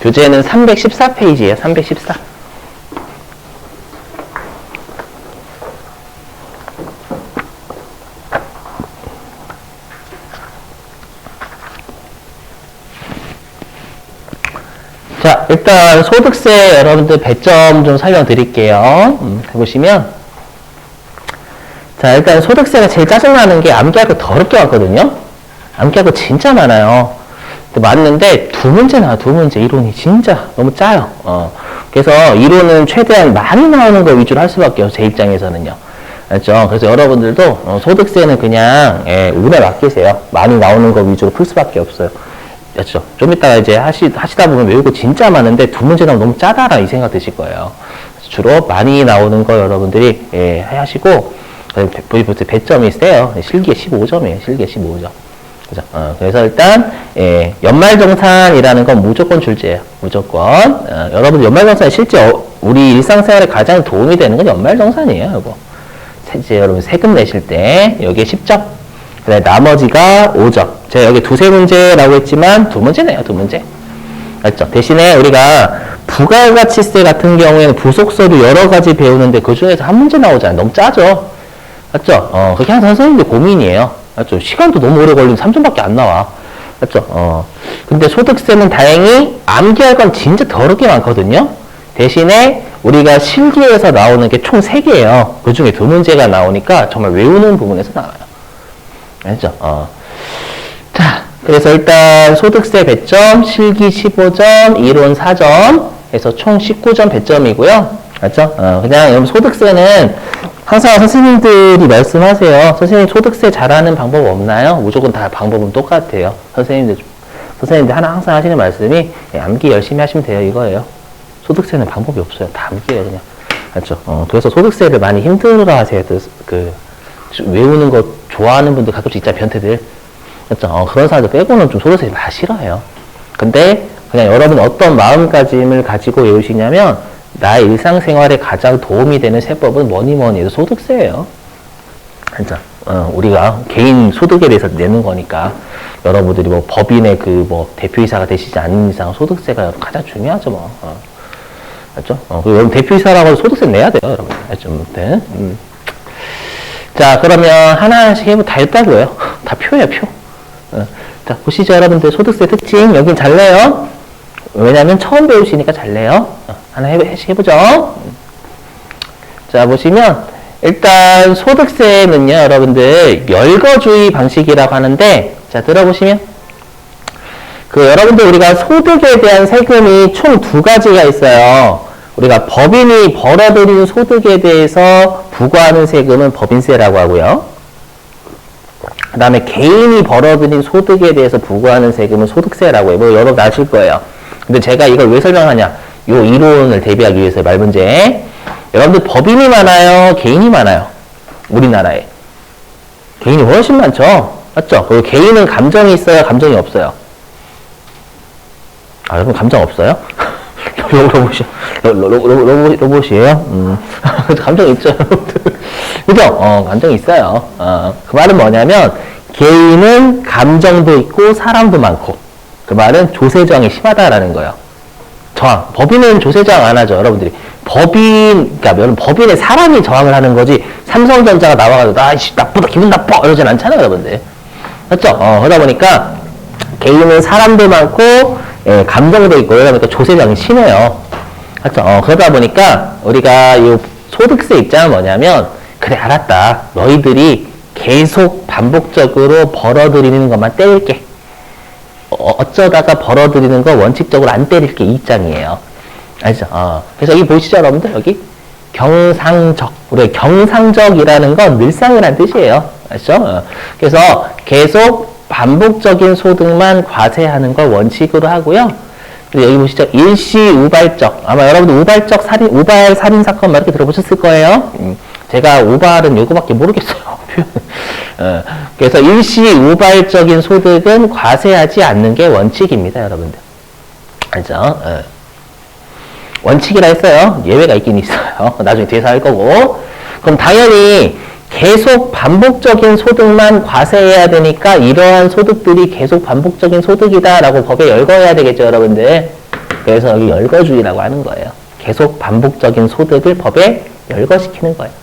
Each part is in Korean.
교재는 314페이지예요. 314. 자, 일단 소득세 여러분들 배점 좀 설명드릴게요. 해보시면, 자, 일단 소득세가 제일 짜증나는 게 암기할 거 더럽게 많거든요. 암기할 거 진짜 많아요. 맞는데 두 문제 나와. 두 문제 이론이 진짜 너무 짜요. 그래서 이론은 최대한 많이 나오는 거 위주로 할 수밖에 없어요. 제 입장에서는요. 알죠? 그래서 여러분들도 소득세는 그냥 운에 맡기세요. 많이 나오는 거 위주로 풀 수밖에 없어요. 그렇죠. 좀 이따가 이제 하시다 보면 외울 거 진짜 많은데 두 문제 나오면 너무 짜다라 이 생각 드실 거예요. 주로 많이 나오는 거 여러분들이 하시고, 배점이 세요. 실기에 15점이에요. 실기에 15점. 그죠? 그래서 일단 연말정산이라는 건 무조건 출제예요. 무조건. 여러분 연말정산 실제 우리 일상생활에 가장 도움이 되는 건 연말정산이에요. 이거. 이제 여러분 세금 내실 때 여기에 10점. 그다음에 나머지가 5점. 제가 여기 두세 문제라고 했지만 두 문제네요. 두 문제. 알죠? 대신에 우리가 부가가치세 같은 경우에는 부속서류 여러 가지 배우는데 그 중에서 한 문제 나오잖아요. 너무 짜죠? 맞죠? 그게 항상 선생님들 고민이에요. 맞죠? 시간도 너무 오래 걸리면 3점밖에 안 나와. 맞죠? 근데 소득세는 다행히 암기할 건 진짜 더럽게 많거든요. 대신에 우리가 실기에서 나오는 게 총 3개예요. 그 중에 두 문제가 나오니까 정말 외우는 부분에서 나와요. 알죠? 자, 그래서 일단 소득세 배점, 실기 15점, 이론 4점 해서 총 19점 배점이고요. 맞죠? 그냥 여러분 소득세는 항상 선생님들이 말씀하세요. 선생님 소득세 잘하는 방법 없나요? 무조건 다 방법은 똑같아요. 선생님들 항상 하시는 말씀이 암기 열심히 하시면 돼요. 이거예요. 소득세는 방법이 없어요. 다 암기예요, 그냥. 맞죠? 그래서 소득세를 많이 힘들어 하세요. 외우는 거 좋아하는 분들 가끔씩 있잖아요. 변태들. 맞죠? 그런 사람들 빼고는 좀 소득세 다 싫어해요. 근데 그냥 여러분 어떤 마음가짐을 가지고 외우시냐면 나의 일상생활에 가장 도움이 되는 세법은 뭐니 해도 소득세예요. 진짜 우리가 개인 소득에 대해서 내는 거니까 여러분들이 뭐 법인의 대표이사가 되시지 않는 이상 소득세가 가장 중요하죠. 뭐. 맞죠? 그리고 여러분 대표이사라고 해서 소득세 내야 돼요. 여러분. 알죠? 자, 그러면 하나씩 해보면 다 했다고요. 다 표예요, 표. 자, 보시죠, 여러분들. 소득세 특징. 여긴 잘 내요. 왜냐면 처음 배우시니까 잘 내요. 하나 해보죠. 자, 보시면, 일단, 소득세는요, 여러분들, 열거주의 방식이라고 하는데, 자, 들어보시면, 여러분들 우리가 소득에 대한 세금이 총 두 가지가 있어요. 우리가 법인이 벌어들인 소득에 대해서 부과하는 세금은 법인세라고 하고요. 그 다음에 개인이 벌어들인 소득에 대해서 부과하는 세금은 소득세라고 해요. 뭐 여러분 아실 거예요. 근데 제가 이걸 왜 설명하냐. 요 이론을 대비하기 위해서 말문제. 여러분들 법인이 많아요? 개인이 많아요? 우리나라에. 개인이 훨씬 많죠? 맞죠? 그리고 개인은 감정이 있어요? 감정이 없어요? 아, 여러분 감정 없어요? 로봇이에요? 감정 있죠, 여러분들. 그죠? 감정 있어요. 그 말은 뭐냐면, 개인은 감정도 있고, 사람도 많고. 그 말은 조세저항이 심하다라는 거예요. 저항. 법인은 조세저항 안 하죠, 여러분들이. 그러니까 법인에 사람이 저항을 하는 거지, 삼성전자가 나와가지고, 나쁘다, 기분 나빠! 이러진 않잖아요, 여러분들. 맞죠? 그러다 보니까, 개인은 사람도 많고, 감정도 있고, 그러다 보니까 조세저항이 심해요. 맞죠? 그러다 보니까, 우리가 이 소득세 입장은 뭐냐면, 그래, 알았다. 너희들이 계속 반복적으로 벌어들이는 것만 때릴게. 어쩌다가 벌어들이는 거 원칙적으로 안 때릴게. 이 입장이에요. 알죠? 그래서 여기 보시죠, 여러분들? 여기? 경상적. 우리가 경상적이라는 건 늘상이라는 뜻이에요. 알죠? 그래서 계속 반복적인 소득만 과세하는 걸 원칙으로 하고요. 여기 보시죠. 일시 우발적. 아마 여러분들 우발 살인 사건 이렇게 들어보셨을 거예요. 제가 우발은 이거밖에 모르겠어요. 그래서 일시 우발적인 소득은 과세하지 않는 게 원칙입니다, 여러분들. 알죠? 원칙이라 했어요. 예외가 있긴 있어요. 나중에 뒤에서 할 거고. 그럼 당연히 계속 반복적인 소득만 과세해야 되니까 이러한 소득들이 계속 반복적인 소득이다라고 법에 열거해야 되겠죠, 여러분들. 그래서 여기 열거주의라고 하는 거예요. 계속 반복적인 소득을 법에 열거시키는 거예요.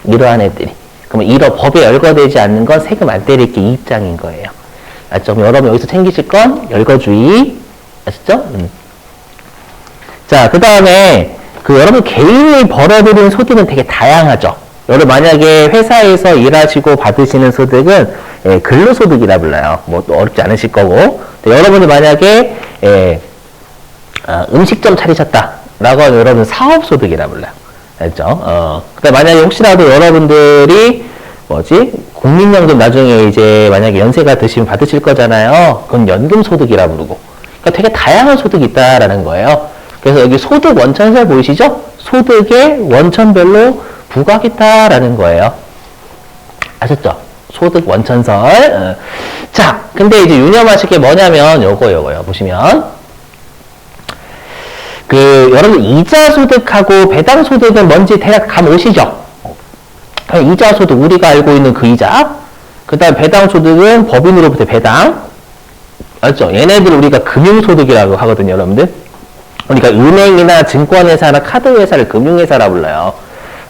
이러한 애들이. 그러면 법에 열거되지 않는 건 세금 안 때릴게 이 입장인 거예요. 알죠? 여러분 여기서 챙기실 건 열거주의. 아시죠? 자, 그 다음에 여러분 개인이 벌어들인 소득은 되게 다양하죠. 여러분 만약에 회사에서 일하시고 받으시는 소득은 근로소득이라 불러요. 뭐 또 어렵지 않으실 거고. 여러분이 만약에 음식점 차리셨다라고 하면 여러분 사업소득이라 불러요. 알죠? 그다음 만약에 혹시라도 여러분들이 국민연금 나중에 이제 만약에 연세가 드시면 받으실 거잖아요. 그건 연금소득이라 부르고. 그러니까 되게 다양한 소득이 있다라는 거예요. 그래서 여기 소득 원천설 보이시죠? 소득의 원천별로 부과하겠다라는 거예요. 아셨죠? 소득 원천설. 자, 근데 이제 유념하실 게 뭐냐면 요거요. 보시면 여러분 이자 소득하고 배당 소득은 뭔지 대략 감 오시죠? 이자 소득 우리가 알고 있는 그 이자. 그다음 배당 소득은 법인으로부터 배당. 알죠? 얘네들 우리가 금융소득이라고 하거든요, 여러분들. 그러니까 은행이나 증권회사나 카드회사를 금융회사라 불러요.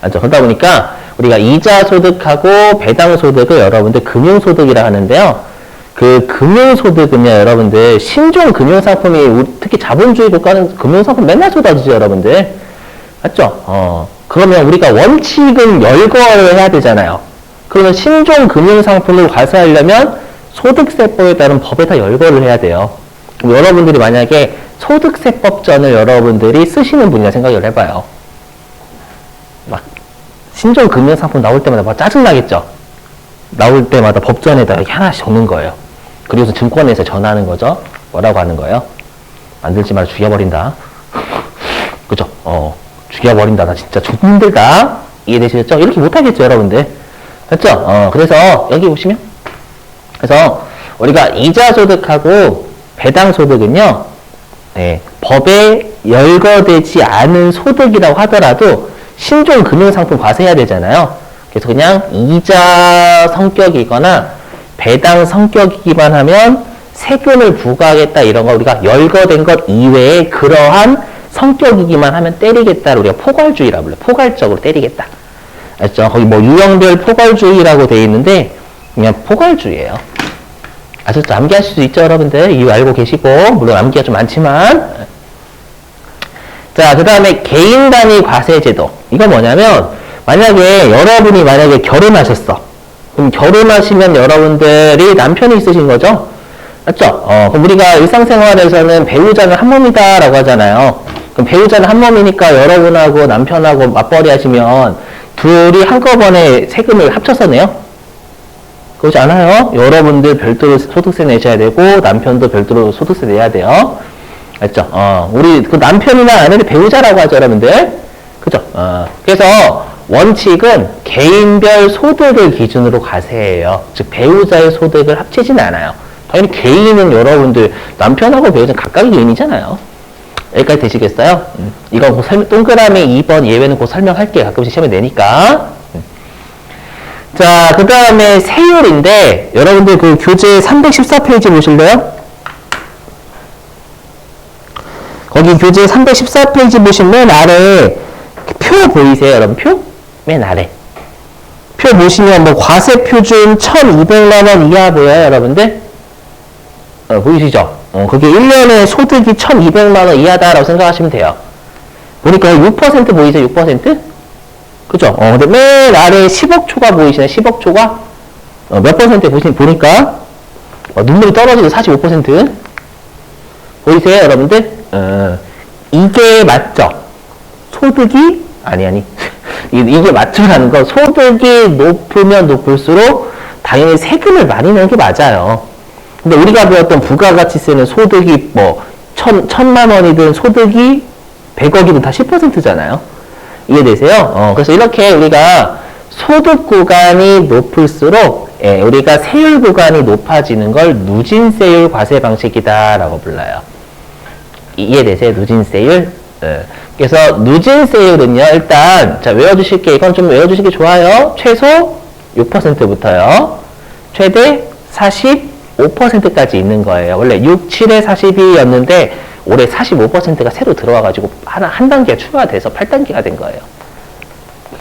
알죠? 그러다 보니까 우리가 이자 소득하고 배당 소득을 여러분들 금융소득이라 하는데요. 그 금융소득은요, 여러분들 신종 금융상품이 특히 자본주의 국가는 금융상품 맨날 쏟아지죠, 여러분들. 맞죠? 그러면 우리가 원칙은 열거를 해야 되잖아요. 그러면 신종 금융상품을 과세하려면 소득세법에 따른 법에다 열거를 해야 돼요. 그럼 여러분들이 만약에 소득세법전을 여러분들이 쓰시는 분이라 생각을 해봐요. 막 신종 금융상품 나올 때마다 막 짜증나겠죠? 나올 때마다 법전에다 이렇게 하나씩 적는 거예요. 그리고서 증권회사에 전화하는 거죠. 뭐라고 하는 거예요? 만들지 마라, 죽여버린다. 그죠? 죽여버린다. 나 진짜 죽기 힘들다. 이해되시겠죠? 이렇게 못하겠죠, 여러분들. 됐죠? 그래서 여기 보시면 그래서 우리가 이자 소득하고 배당 소득은요, 법에 열거되지 않은 소득이라고 하더라도 신종 금융상품 과세해야 되잖아요. 그래서 그냥 이자 성격이거나 배당 성격이기만 하면 세금을 부과하겠다 이런 거 우리가 열거된 것 이외에 그러한 성격이기만 하면 때리겠다를 우리가 포괄주의라고 불러요. 포괄적으로 때리겠다. 알죠? 거기 뭐 유형별 포괄주의라고 되어 있는데 그냥 포괄주의예요. 아셨죠? 암기하실 수 있죠, 여러분들? 이유 알고 계시고 물론 암기가 좀 많지만. 자, 그 다음에 개인 단위 과세제도. 이거 뭐냐면 만약에 여러분이 만약에 결혼하셨어. 그럼 결혼하시면 여러분들이 남편이 있으신 거죠? 맞죠? 그럼 우리가 일상생활에서는 배우자는 한 몸이다라고 하잖아요. 그럼 배우자는 한 몸이니까 여러분하고 남편하고 맞벌이 하시면 둘이 한꺼번에 세금을 합쳐서 내요? 그렇지 않아요? 여러분들 별도로 소득세 내셔야 되고 남편도 별도로 소득세 내야 돼요. 알죠? 우리 그 남편이나 아내를 배우자라고 하죠, 여러분들. 그죠? 그래서 원칙은 개인별 소득을 기준으로 과세해요. 즉 배우자의 소득을 합치진 않아요. 당연히 개인은 여러분들 남편하고 배우자는 각각의 개인이잖아요. 여기까지 되시겠어요? 이거 동그라미 2번 예외는 곧 설명할게요. 가끔씩 시험에 내니까. 자, 그 다음에 세율인데 여러분들 그 교재 314페이지 보실래요? 거기 교재 314페이지 보시면 아래 표 보이세요, 여러분? 표? 맨 아래. 표 보시면 뭐 과세 표준 1,200만 원 이하 보여요, 여러분들? 보이시죠? 그게 1년에 소득이 1,200만 원 이하다라고 생각하시면 돼요. 보니까 6% 보이세요, 6%? 그죠? 근데 맨 아래 10억 초과 보이시나요? 10억 초과? 몇 퍼센트 보니까 눈물이 떨어지고 45%? 보이세요, 여러분들? 이게 맞죠? 소득이? 아니. 이게 맞죠라는 거. 소득이 높으면 높을수록 당연히 세금을 많이 내는 게 맞아요. 근데 우리가 배웠던 부가가치세는 소득이 뭐, 1,000만 원이든 소득이 100억이든 다 10%잖아요. 이해되세요? 그래서 이렇게 우리가 소득 구간이 높을수록, 우리가 세율 구간이 높아지는 걸 누진세율 과세 방식이다라고 불러요. 이해되세요? 누진세율? 그래서 누진세율은요, 일단, 자, 외워주실 게, 이건 좀 외워주실 게 좋아요. 최소 6%부터요. 최대 45%까지 있는 거예요. 원래 6, 7에 42였는데, 올해 45%가 새로 들어와가지고 한 단계가 추가돼서 8단계가 된 거예요.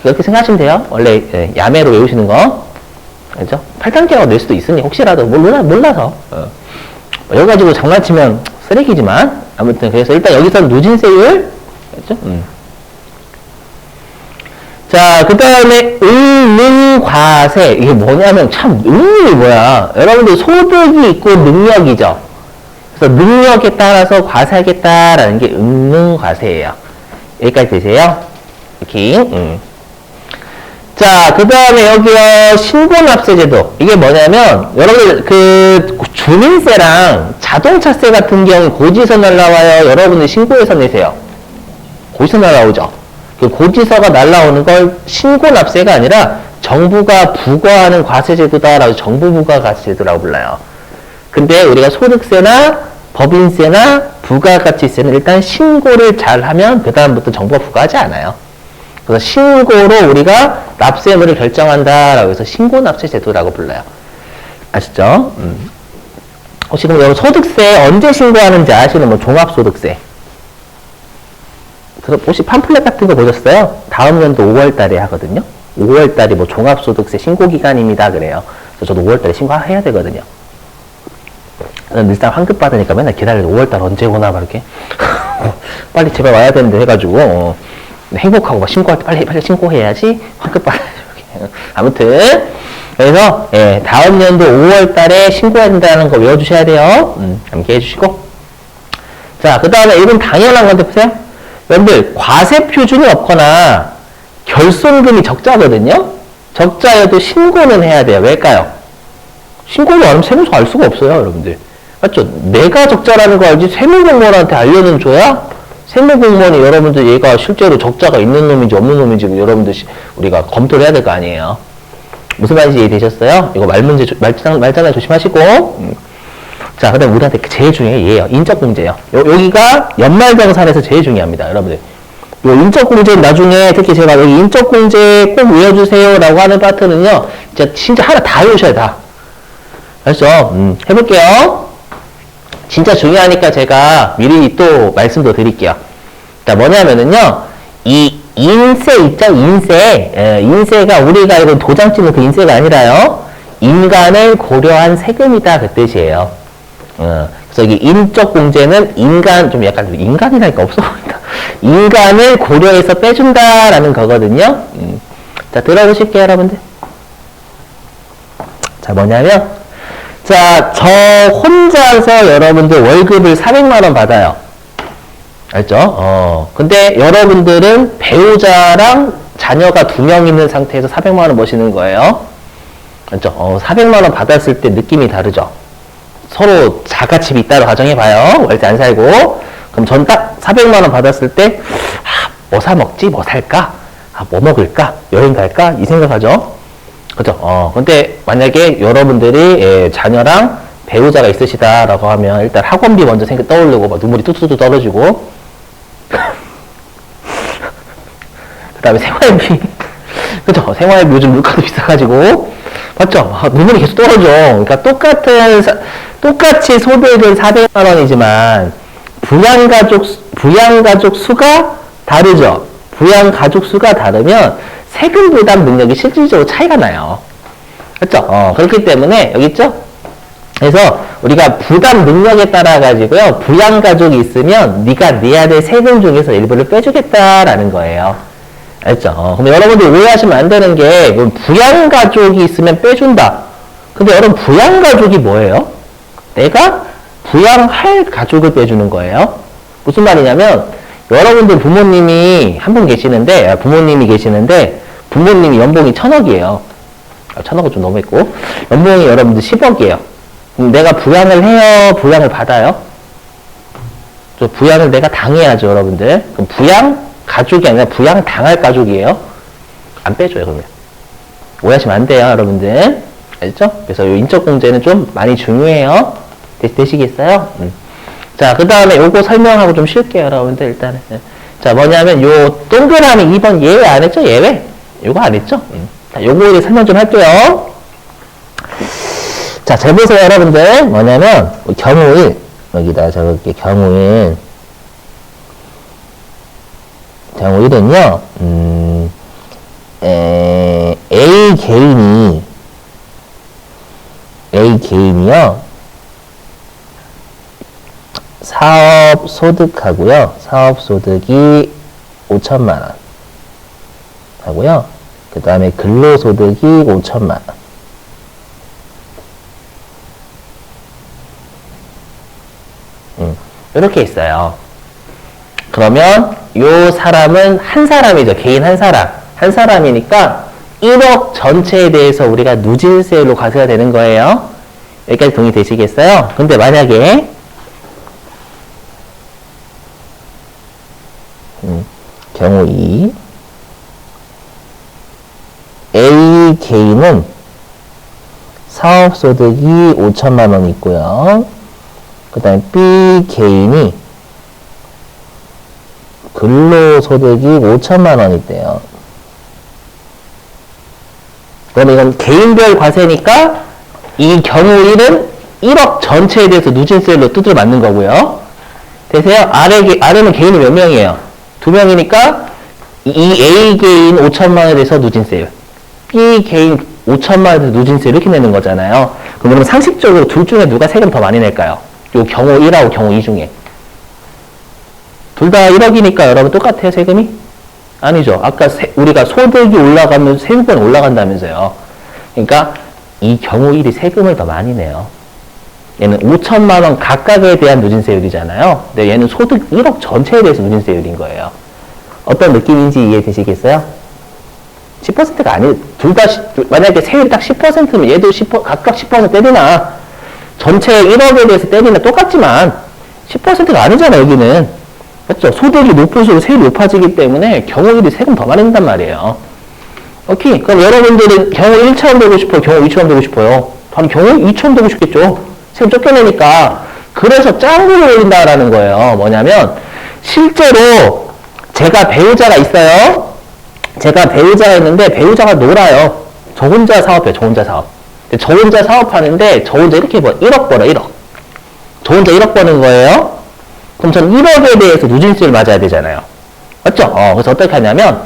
그렇게 생각하시면 돼요. 원래 야매로 외우시는 거. 그죠? 8단계라고 낼 수도 있으니 혹시라도 몰라서. 여기 가지고 장난치면 쓰레기지만 아무튼 그래서 일단 여기서 누진세율 그죠? 자, 그 다음에 능과세 이게 뭐냐면 참 능력이 뭐야. 여러분들 소득이 있고 능력이죠. 그래서 능력에 따라서 과세하겠다라는 게 능과세예요. 여기까지 되세요? 이렇게. 자, 그 다음에 여기요, 신고납세제도. 이게 뭐냐면, 여러분들, 주민세랑 자동차세 같은 경우 고지서 날라와요. 여러분들 신고해서 내세요. 고지서 날라오죠. 그 고지서가 날라오는 걸 신고납세가 아니라 정부가 부과하는 과세제도다라고 정부 부과 과세제도라고 불러요. 근데 우리가 소득세나 법인세나 부가가치세는 일단 신고를 잘 하면 그다음부터 정부가 부과하지 않아요. 그래서 신고로 우리가 납세물을 결정한다라고 해서 신고납세제도라고 불러요. 아시죠? 혹시 그럼 여러분 소득세 언제 신고하는지 아시는 뭐 종합소득세. 혹시 팜플렛 같은 거 보셨어요? 다음 연도 5월 달에 하거든요. 5월 달이 뭐 종합소득세 신고기간입니다. 그래요. 그래서 저도 5월 달에 신고해야 되거든요. 일단 환급 받으니까 맨날 기다려요. 5월 달 언제 오나 막 이렇게. 빨리 제발 와야 되는데 해가지고. 행복하고 막 신고할 때 빨리 신고해야지 환급 받아야지. 아무튼 그래서 다음 연도 5월 달에 신고해야 된다는 거 외워주셔야 돼요. 함께 해주시고 자, 그 다음에 이건 당연한 건데 보세요. 여러분들 과세 표준이 없거나 결손금이 적자거든요. 적자여도 신고는 해야 돼요. 왜일까요? 신고를 안 하면 세무서 알 수가 없어요. 여러분들 맞죠? 내가 적자라는 거 알지 세무공무원한테 알려는 줘야 세무공무원이 여러분들 얘가 실제로 적자가 있는 놈인지 없는 놈인지 여러분들 우리가 검토를 해야 될 거 아니에요. 무슨 말인지 이해되셨어요? 이거 말장난 조심하시고. 자, 그 다음 우리한테 제일 중요한 게 얘예요. 인적공제요. 여기가 연말정산에서 제일 중요합니다. 여러분들. 요 인적공제 나중에 특히 제가 여기 인적공제 꼭 외워주세요 라고 하는 파트는요. 진짜 하나 다 외우셔야 다. 알죠? 해볼게요. 진짜 중요하니까 제가 미리 또 말씀도 드릴게요. 자, 뭐냐면은요, 이 인세 있죠? 인세가 우리가 이건 도장 찍는 그 인세가 아니라요, 인간을 고려한 세금이다. 그 뜻이에요. 그래서 이게 인적 공제는 좀 약간 인간이라니까 없어 보인다. 인간을 고려해서 빼준다라는 거거든요. 자, 들어보실게요, 여러분들. 자, 뭐냐면, 자, 저 혼자서 여러분들 월급을 400만원 받아요. 알죠? 근데 여러분들은 배우자랑 자녀가 2명 있는 상태에서 400만원 버시는 거예요. 알죠? 400만원 받았을 때 느낌이 다르죠? 서로 자가집이 있다고 가정해봐요. 월세 안 살고. 그럼 전 딱 400만원 받았을 때, 뭐 사 먹지? 뭐 살까? 뭐 먹을까? 여행 갈까? 이 생각하죠? 그죠? 근데 만약에 여러분들이 자녀랑 배우자가 있으시다라고 하면 일단 학원비 먼저 떠오르고 막 눈물이 뚝뚝뚝 떨어지고 그 다음에 생활비 그죠? 생활비 요즘 물가도 비싸가지고 맞죠? 눈물이 계속 떨어져. 그러니까 똑같이 소득은 400만 원이지만 부양가족 수가 다르죠? 부양가족 수가 다르면 세금 부담 능력이 실질적으로 차이가 나요. 그렇죠? 그렇기 때문에 여기 있죠? 그래서 우리가 부담 능력에 따라 가지고요, 부양가족이 있으면 네가 내야 될 세금 중에서 일부를 빼주겠다라는 거예요. 알죠? 근데 여러분들 오해하시면 안 되는 게 부양가족이 있으면 빼준다. 근데 여러분 부양가족이 뭐예요? 내가 부양할 가족을 빼주는 거예요. 무슨 말이냐면 여러분들 부모님이 한 분 계시는데 부모님이 연봉이 1,000억이에요. 1,000억은 좀 너무했고 연봉이 여러분들 10억이에요. 그럼 내가 부양을 해요? 부양을 받아요? 부양을 내가 당해야죠, 여러분들. 그럼 부양 가족이 아니라 부양 당할 가족이에요. 안 빼줘요, 그러면. 오해하시면 안 돼요, 여러분들. 알죠? 그래서 이 인적공제는 좀 많이 중요해요. 되시겠어요? 자, 그 다음에 요거 설명하고 좀 쉴게요, 여러분들, 일단은. 자, 뭐냐면, 요, 동그라미 2번 예외 안 했죠? 예외? 요거 안 했죠? 자, 요거에 설명 좀 할게요. 자, 잘 보세요, 여러분들. 뭐냐면, 경우일, 여기다 적을게, 경우일. 경우 1은요, A 개인이요, 사업 소득하고요, 사업 소득이 5천만 원 하고요, 그 다음에 근로소득이 5천만 원. 이렇게 있어요. 그러면 요 사람은 한 사람이죠. 개인 한 사람. 한 사람이니까 1억 전체에 대해서 우리가 누진세율로 과세가 되는 거예요. 여기까지 동의되시겠어요? 근데 만약에 경우 2 A 개인은 사업소득이 5천만 원 있고요. 그 다음에 B 개인이 근로소득이 5천만 원 있대요. 그럼 이건 개인별 과세니까 이 경우 1은 1억 전체에 대해서 누진세율로 두드려 맞는 거고요. 되세요? 아래는 개인이 몇 명이에요? 2명이니까 이 A 개인 5천만 원에 대해서 누진세율, B 개인 5천만 원에 대해서 누진세율 이렇게 내는 거잖아요. 그러면 상식적으로 둘 중에 누가 세금 더 많이 낼까요? 요 경우 1하고 경우 2 중에. 둘 다 1억이니까 여러분 똑같아요, 세금이? 아니죠. 아까 우리가 소득이 올라가면 세금은 올라간다면서요. 그러니까 이 경우 1이 세금을 더 많이 내요. 얘는 5천만 원 각각에 대한 누진세율이잖아요. 근데 얘는 소득 1억 전체에 대해서 누진세율인 거예요. 어떤 느낌인지 이해되시겠어요? 10%가 아니, 둘 다, 만약에 세율이 딱 10%면 얘도 각각 10% 때리나, 전체 1억에 대해서 때리나 똑같지만, 10%가 아니잖아, 여기는. 맞죠? 소득이 높을수록 세율이 높아지기 때문에 경우 1이 세금 더 많이 낸단 말이에요. 오케이. 그럼 여러분들은 경우 1처럼 되고 싶어요? 경우 2처럼 되고 싶어요? 바로 경우 2처럼 되고 싶겠죠? 세금 적게 내니까. 그래서 짱구를 올린다라는 거예요. 뭐냐면, 실제로 제가 배우자가 있어요. 제가 배우자가 있는데 배우자가 놀아요. 저 혼자 사업해요. 저 혼자 사업. 저 혼자 사업하는데 저 혼자 이렇게 1억 벌어. 1억. 저 혼자 1억 버는 거예요. 그럼 전 1억에 대해서 누진세를 맞아야 되잖아요. 맞죠? 그래서 어떻게 하냐면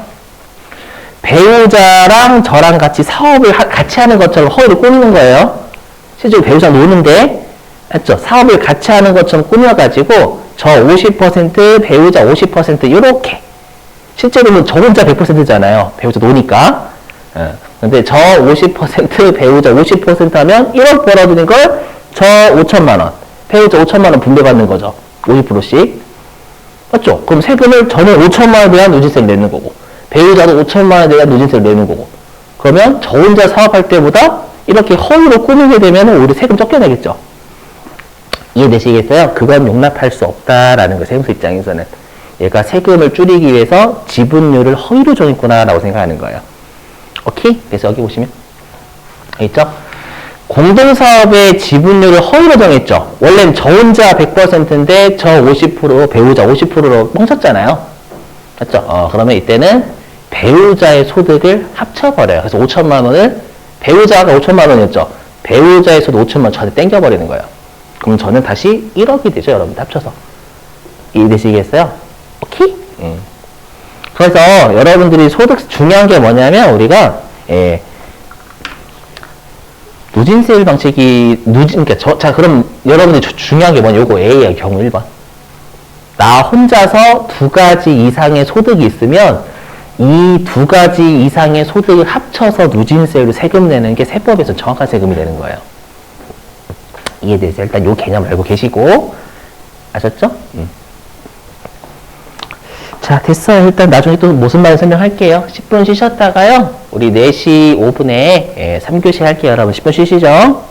배우자랑 저랑 같이 사업을 같이 하는 것처럼 허위를 꾸미는 거예요. 실제로 배우자가 노는데, 맞죠? 사업을 같이 하는 것처럼 꾸며가지고 저 50%, 배우자 50% 이렇게. 실제로는 저 혼자 100%잖아요. 배우자 노니까. 근데 저 50%, 배우자 50% 하면 1억 벌어들인 걸 저 5천만 원, 배우자 5천만 원 분배받는 거죠. 50%씩. 맞죠? 그럼 세금을 저는 5천만 원에 대한 누진세를 내는 거고, 배우자도 5천만 원에 대한 누진세를 내는 거고, 그러면 저 혼자 사업할 때보다 이렇게 허위로 꾸미게 되면 오히려 세금 적게 내겠죠. 이해되시겠어요? 그건 용납할 수 없다라는 거예요. 세무서 입장에서는. 얘가 세금을 줄이기 위해서 지분율을 허위로 정했구나라고 생각하는 거예요. 오케이? 그래서 여기 보시면 있죠? 공동사업의 지분율을 허위로 정했죠. 원래는 저 혼자 100%인데 저 50%, 배우자 50%로 뻥쳤잖아요. 맞죠? 그러면 이때는 배우자의 소득을 합쳐버려요. 그래서 5천만 원을, 배우자가 5천만 원이었죠. 배우자의 소득 5천만 원 저한테 땡겨버리는 거예요. 그럼 저는 다시 1억이 되죠, 여러분. 합쳐서. 이해되시겠어요? 오케이? 그래서 여러분들이 소득 중요한 게 뭐냐면 우리가 누진세율 방식이 그러니까 자 그럼 여러분들이 중요한 게 뭐냐? 요거 A예요. 경우 1번. 나 혼자서 2가지 이상의 소득이 있으면 이 2가지 이상의 소득을 합쳐서 누진세율로 세금 내는 게 세법에서 정확한 세금이 되는 거예요. 이해되세요? 일단 요 개념 알고 계시고 아셨죠? 자, 됐어요. 일단 나중에 또 무슨 말 설명할게요. 10분 쉬셨다가요. 우리 4시 5분에 3교시 할게요. 여러분 10분 쉬시죠.